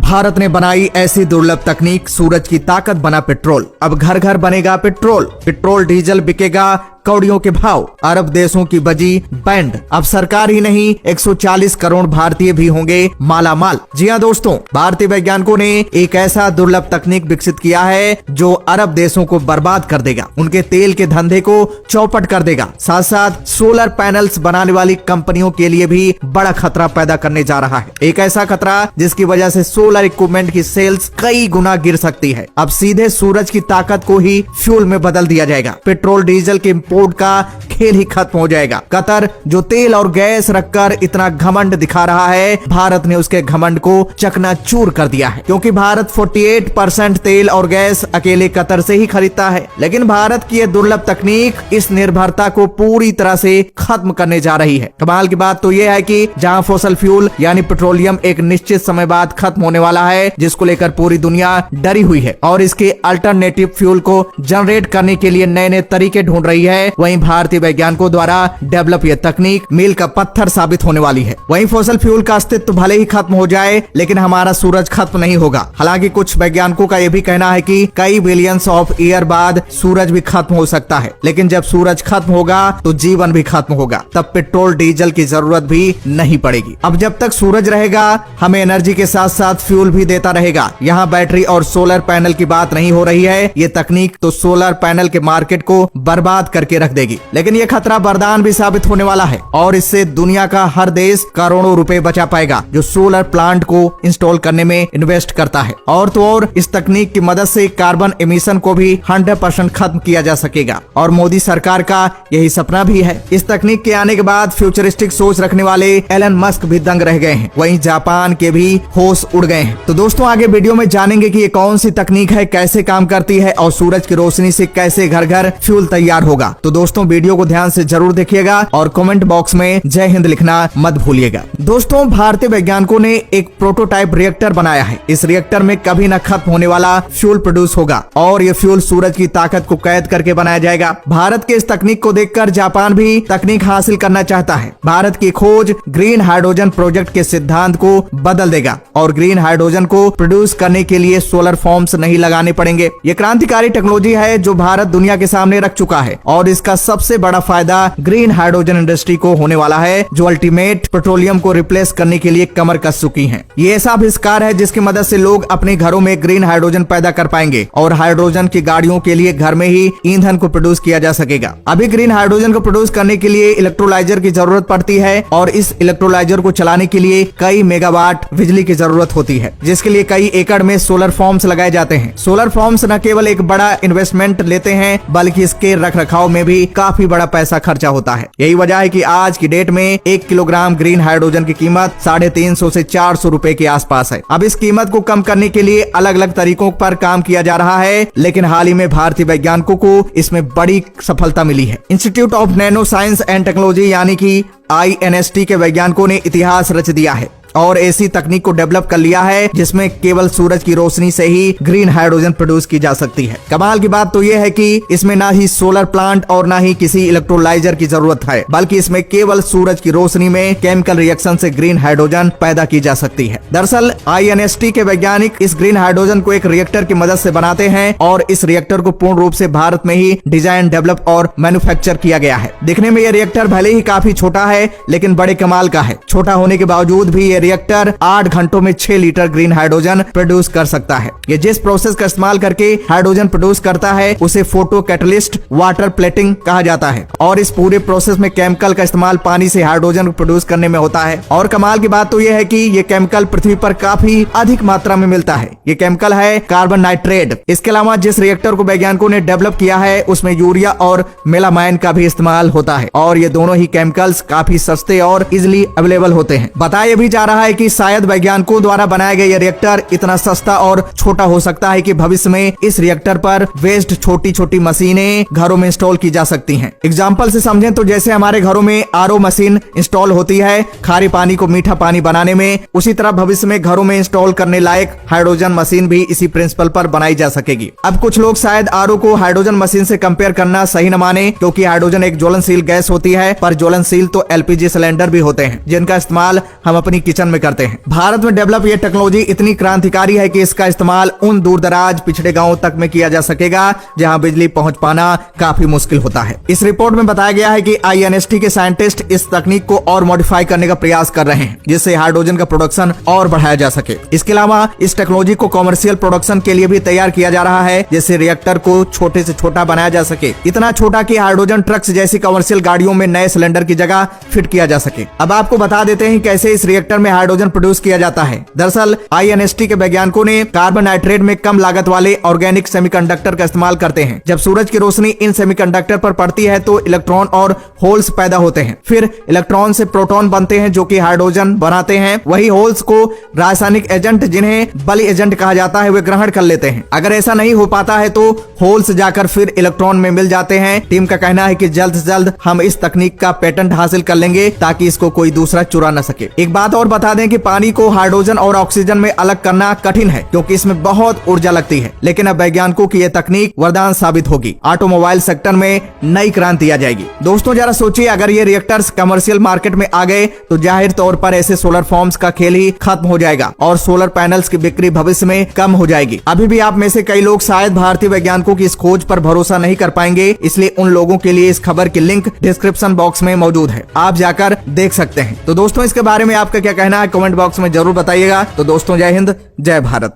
भारत ने बनाई ऐसी दुर्लभ तकनीक, सूरज की ताकत बना पेट्रोल। अब घर घर बनेगा पेट्रोल, पेट्रोल डीजल बिकेगा कौड़ियों के भाव। अरब देशों की बजी बैंड। अब सरकार ही नहीं 140 करोड़ भारतीय भी होंगे मालामाल। जी हां दोस्तों, भारतीय वैज्ञानिकों ने एक ऐसा दुर्लभ तकनीक विकसित किया है जो अरब देशों को बर्बाद कर देगा, उनके तेल के धंधे को चौपट कर देगा, साथ साथ सोलर पैनल्स बनाने वाली कंपनियों के लिए भी बड़ा खतरा पैदा करने जा रहा है। एक ऐसा खतरा जिसकी वजह से सोलर इक्विपमेंट की सेल्स कई गुना गिर सकती है। अब सीधे सूरज की ताकत को ही फ्यूल में बदल दिया जाएगा। पेट्रोल डीजल के इंपोर्ट का खेल ही खत्म हो जाएगा। कतर जो तेल और गैस रखकर इतना घमंड दिखा रहा है, भारत ने उसके घमंड को चकनाचूर कर दिया है, क्योंकि भारत 48% तेल और गैस अकेले कतर से ही खरीदता है। लेकिन भारत की यह दुर्लभ तकनीक इस निर्भरता को पूरी तरह से खत्म करने जा रही है। कमाल की बात तो यह है कि जहां फॉसिल फ्यूल यानी पेट्रोलियम एक निश्चित समय बाद खत्म होने वाला है, जिसको लेकर पूरी दुनिया डरी हुई है और इसके अल्टरनेटिव फ्यूल को जनरेट करने के लिए नए नए तरीके ढूंढ रही है, वहीं भारतीय वैज्ञानिकों द्वारा डेवलप यह तकनीक मील का पत्थर साबित होने वाली है। वहीं फॉसिल फ्यूल का अस्तित्व भले ही खत्म हो जाए, लेकिन हमारा सूरज खत्म नहीं होगा। हालांकि कुछ वैज्ञानिकों का यह भी कहना है कि कई बिलियंस ऑफ ईयर बाद सूरज भी खत्म हो सकता है, लेकिन जब सूरज खत्म होगा तो जीवन भी खत्म होगा, तब पेट्रोल डीजल की जरूरत भी नहीं पड़ेगी। अब जब तक सूरज रहेगा, हमें एनर्जी के साथ साथ फ्यूल भी देता रहेगा। यहाँ बैटरी और सोलर पैनल की बात नहीं हो रही है, ये तकनीक तो सोलर पैनल के मार्केट को बर्बाद करके रख देगी। लेकिन यह खतरा वरदान भी साबित होने वाला है और इससे दुनिया का हर देश करोड़ों रुपए बचा पाएगा जो सोलर प्लांट को इंस्टॉल करने में इन्वेस्ट करता है। और तो और इस तकनीक की मदद से कार्बन एमिशन को भी 100% खत्म किया जा सकेगा और मोदी सरकार का यही सपना भी है। इस तकनीक के आने के बाद फ्यूचरिस्टिक सोच रखने वाले एलन मस्क भी दंग रह गए हैं, वहीं जापान के भी होश उड़ गए हैं। तो दोस्तों, आगे वीडियो में जानेंगे कि ये कौन सी तकनीक है, कैसे काम करती है और सूरज की रोशनी से कैसे घर घर फ्यूल तैयार होगा। तो दोस्तों, वीडियो को ध्यान से जरूर देखिएगा और कमेंट बॉक्स में जय हिंद लिखना मत भूलिएगा। दोस्तों, भारतीय वैज्ञानिकों ने एक प्रोटोटाइप रिएक्टर बनाया है। इस रिएक्टर में कभी न खत्म होने वाला फ्यूल प्रोड्यूस होगा और ये फ्यूल सूरज की ताकत को कैद करके बनाया जाएगा। भारत के इस तकनीक को देखकर जापान भी तकनीक हासिल करना चाहता है। भारत की खोज ग्रीन हाइड्रोजन प्रोजेक्ट के सिद्धांत को बदल देगा और ग्रीन हाइड्रोजन को प्रोड्यूस करने के लिए सोलर फॉर्म्स नहीं लगाने पड़ेंगे। ये क्रांतिकारी टेक्नोलॉजी है जो भारत दुनिया के सामने रख चुका है और इसका सबसे बड़ा फायदा ग्रीन हाइड्रोजन इंडस्ट्री को होने वाला है, जो अल्टीमेट पेट्रोलियम को रिप्लेस करने के लिए कमर कस चुकी है। ये ऐसा आविष्कार है जिसकी मदद से लोग अपने घरों में ग्रीन हाइड्रोजन पैदा कर पाएंगे और हाइड्रोजन की गाड़ियों के लिए घर में ही ईंधन को प्रोड्यूस किया जा सकेगा। अभी ग्रीन हाइड्रोजन को प्रोड्यूस करने के लिए इलेक्ट्रोलाइजर की जरूरत पड़ती है और इस इलेक्ट्रोलाइजर को चलाने के लिए कई मेगावाट बिजली की जरूरत होती है, जिसके लिए कई एकड़ में सोलर फॉर्म्स लगाए जाते हैं। सोलर फॉर्म्स न केवल एक बड़ा इन्वेस्टमेंट लेते हैं, बल्कि इसके रख रखाव में भी काफी बड़ा पैसा खर्चा होता है। यही वजह है कि आज की डेट में 1 किलोग्राम ग्रीन हाइड्रोजन की कीमत 350 से 400 रुपए के आसपास है। अब इस कीमत को कम करने के लिए अलग अलग तरीकों पर काम किया जा रहा है, लेकिन हाल ही में भारतीय वैज्ञानिकों को इसमें बड़ी सफलता मिली है। Institute of nano science and technology यानी कि INST के वैज्ञानिकों ने इतिहास रच दिया है और ऐसी तकनीक को डेवलप कर लिया है जिसमें केवल सूरज की रोशनी से ही ग्रीन हाइड्रोजन प्रोड्यूस की जा सकती है। कमाल की बात तो यह है कि इसमें ना ही सोलर प्लांट और ना ही किसी इलेक्ट्रोलाइजर की जरूरत है, बल्कि इसमें केवल सूरज की रोशनी में केमिकल रिएक्शन से ग्रीन हाइड्रोजन पैदा की जा सकती है। दरअसल INST के वैज्ञानिक इस ग्रीन हाइड्रोजन को एक रिएक्टर की मदद से बनाते हैं और इस रिएक्टर को पूर्ण रूप से भारत में ही डिजाइन, डेवलप और मैन्युफैक्चर किया गया है। दिखने में यह रिएक्टर भले ही काफी छोटा है, लेकिन बड़े कमाल का है। छोटा होने के बावजूद भी ये रिएक्टर 8 घंटों में 6 लीटर ग्रीन हाइड्रोजन प्रोड्यूस कर सकता है। ये जिस प्रोसेस का इस्तेमाल करके हाइड्रोजन प्रोड्यूस करता है उसे फोटो कैटलिस्ट वाटर प्लेटिंग कहा जाता है और इस पूरे प्रोसेस में केमिकल का इस्तेमाल पानी से हाइड्रोजन प्रोड्यूस करने में होता है। और कमाल की बात तो यह है कि ये केमिकल पृथ्वी पर काफी अधिक मात्रा में मिलता है। ये केमिकल है कार्बन नाइट्रेट। इसके अलावा जिस रिएक्टर को वैज्ञानिकों ने डेवलप किया है उसमें यूरिया और मेलामाइन का भी इस्तेमाल होता है और ये दोनों ही केमिकल्स काफी सस्ते और इजिली अवेलेबल होते हैं। बताया भी जा रहा है कि शायद वैज्ञानिकों द्वारा बनाया गया यह रिएक्टर इतना सस्ता और छोटा हो सकता है कि भविष्य में इस रिएक्टर पर वेस्ट छोटी छोटी मशीनें घरों में इंस्टॉल की जा सकती हैं। एग्जाम्पल से समझें तो जैसे हमारे घरों में RO मशीन इंस्टॉल होती है खारे पानी को मीठा पानी बनाने में, उसी तरह भविष्य में घरों में इंस्टॉल करने लायक हाइड्रोजन मशीन भी इसी प्रिंसिपल पर बनाई जा सकेगी। अब कुछ लोग शायद RO को हाइड्रोजन मशीन से कंपेयर करना सही न माने, क्योंकि हाइड्रोजन एक ज्वलनशील गैस होती है, पर ज्वलनशील तो LPG सिलेंडर भी होते हैं जिनका इस्तेमाल हम अपनी किचन में करते हैं। भारत में डेवलप ये टेक्नोलॉजी इतनी क्रांतिकारी है कि इसका इस्तेमाल उन दूर दराज पिछड़े गांवों तक में किया जा सकेगा जहां बिजली पहुंच पाना काफी मुश्किल होता है। इस रिपोर्ट में बताया गया है कि INST के साइंटिस्ट इस तकनीक को और मॉडिफाई करने का प्रयास कर रहे हैं जिससे हाइड्रोजन का प्रोडक्शन और बढ़ाया जा सके। इसके अलावा इस टेक्नोलॉजी को कॉमर्शियल प्रोडक्शन के लिए भी तैयार किया जा रहा है, जिससे रिएक्टर को छोटे से छोटा बनाया जा सके, इतना छोटा कि हाइड्रोजन ट्रक्स जैसी कमर्शियल गाड़ियों में नए सिलेंडर की जगह फिट किया जा सके। अब आपको बता देते हैं कैसे इस रिएक्टर में हाइड्रोजन प्रोड्यूस किया जाता है। दरअसल INST के वैज्ञानिकों ने कार्बन नाइट्रेट में कम लागत वाले ऑर्गेनिक सेमीकंडक्टर का इस्तेमाल करते हैं। जब सूरज की रोशनी इन सेमीकंडक्टर पर पड़ती है तो इलेक्ट्रॉन और होल्स पैदा होते हैं, फिर इलेक्ट्रॉन से प्रोटॉन बनते हैं जो कि हाइड्रोजन बनाते हैं। वही होल्स को रासायनिक एजेंट, जिन्हें बल एजेंट कहा जाता है, वे ग्रहण कर लेते हैं। अगर ऐसा नहीं हो पाता है तो होल्स जाकर फिर इलेक्ट्रॉन में मिल जाते हैं। टीम का कहना है कि जल्द से जल्द हम इस तकनीक का पेटेंट हासिल कर लेंगे ताकि इसको कोई दूसरा चुरा न सके। एक बात और बता दें कि पानी को हाइड्रोजन और ऑक्सीजन में अलग करना कठिन है क्योंकि इसमें बहुत ऊर्जा लगती है, लेकिन अब वैज्ञानिकों की यह तकनीक वरदान साबित होगी। ऑटोमोबाइल सेक्टर में नई क्रांति आ जाएगी। दोस्तों जरा सोचिए, अगर ये रिएक्टर्स कमर्शियल मार्केट में आ गए तो जाहिर तौर पर ऐसे सोलर फॉर्म्स का खेल ही खत्म हो जाएगा और सोलर पैनल्स की बिक्री भविष्य में कम हो जाएगी। अभी भी आप में से कई लोग शायद भारतीय वैज्ञानिकों की इस खोज पर भरोसा नहीं कर पाएंगे, इसलिए उन लोगों के लिए इस खबर की लिंक डिस्क्रिप्शन बॉक्स में मौजूद है, आप जाकर देख सकते हैं। तो दोस्तों इसके बारे में आपका क्या कहना है कमेंट बॉक्स में जरूर बताइएगा। तो दोस्तों जय हिंद, जय भारत।